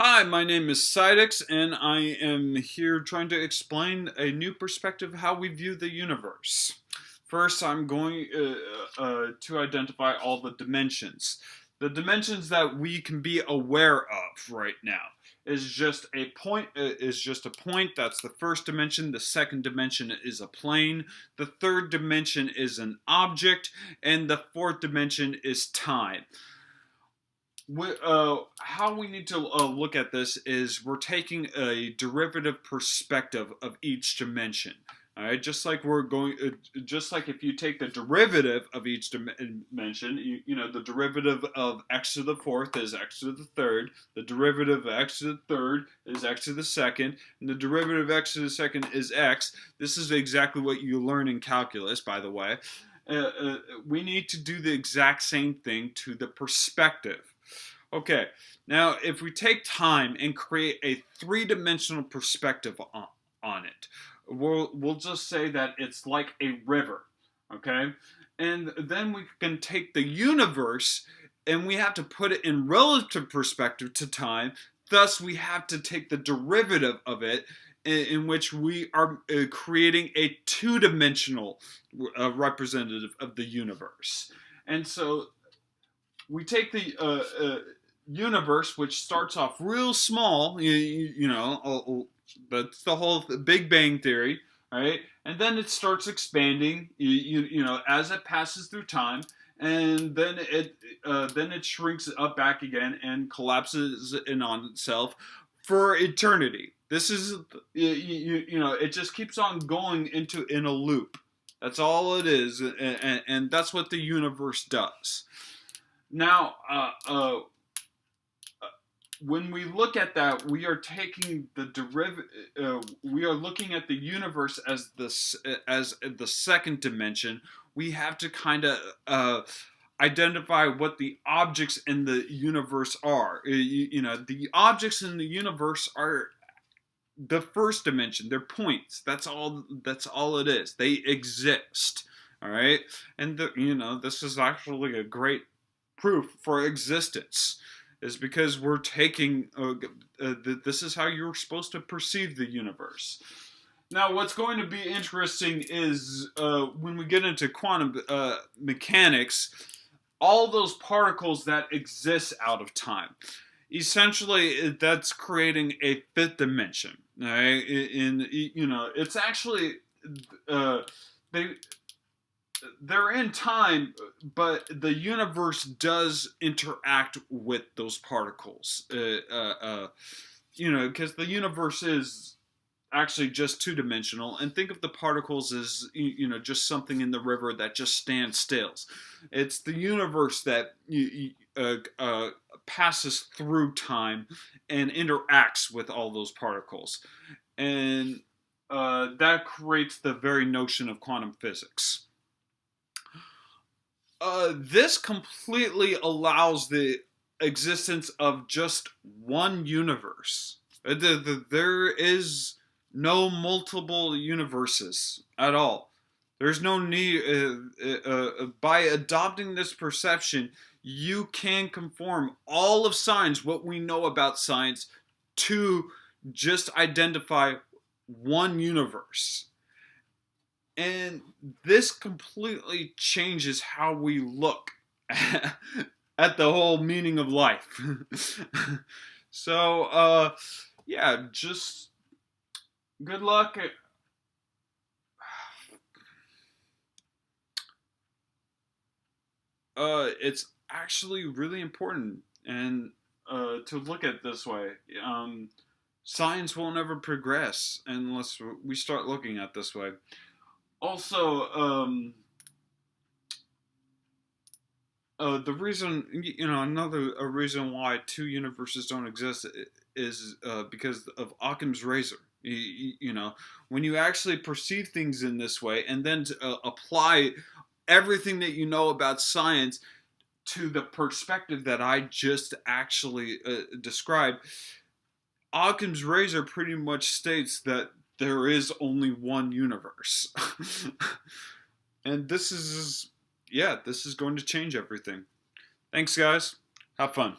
Hi, my name is Sidix, and I am here trying to explain a new perspective of how we view the universe. First, I'm going to identify all the dimensions. The dimensions that we can be aware of right now is just a point. That's the first dimension. The second dimension is a plane. The third dimension is an object, and the fourth dimension is time. How we need to look at this is we're taking a derivative perspective of each dimension. All right, just like if you take the derivative of each dimension, the derivative of x to the fourth is x to the third, the derivative of x to the third is x to the second, and the derivative of x to the second is x. This is exactly what you learn in calculus, by the way. We need to do the exact same thing to the perspective. Okay, now if we take time and create a three-dimensional perspective on it, we'll just say that it's like a river, okay? And then we can take the universe and we have to put it in relative perspective to time. Thus, we have to take the derivative of it, in which we are creating a two-dimensional representative of the universe. And so we take the universe, which starts off real small, that's the whole Big Bang Theory, right? And then it starts expanding, as it passes through time, and then it shrinks up back again and collapses in on itself for eternity. This is, it just keeps on going in a loop. That's all it is, and that's what the universe does. Now, when we look at that, we are taking the we are looking at the universe as the second dimension. We have to kind of identify what the objects in the universe are. The objects in the universe are the first dimension. They're points. That's all it is. They exist. All right, and this is actually a great proof for existence, is because we're taking this is how you're supposed to perceive the universe. Now, what's going to be interesting is when we get into quantum mechanics, all those particles that exist out of time. Essentially, that's creating a fifth dimension. Right? It's actually they're in time, but the universe does interact with those particles. Because the universe is actually just two-dimensional, and think of the particles as just something in the river that just stands still. It's the universe that passes through time and interacts with all those particles, and that creates the very notion of quantum physics. This completely allows the existence of just one universe. There is no multiple universes at all. There's no need. By adopting this perception, you can conform all of science, what we know about science, to just identify one universe. And this completely changes how we look at the whole meaning of life. So, yeah, just good luck. It's actually really important and to look at it this way. Science won't ever progress unless we start looking at it this way. Also, the reason, a reason why two universes don't exist is because of Occam's razor. When you actually perceive things in this way and then apply everything that you know about science to the perspective that I just actually described, Occam's razor pretty much states that there is only one universe. And this is going to change everything. Thanks, guys. Have fun.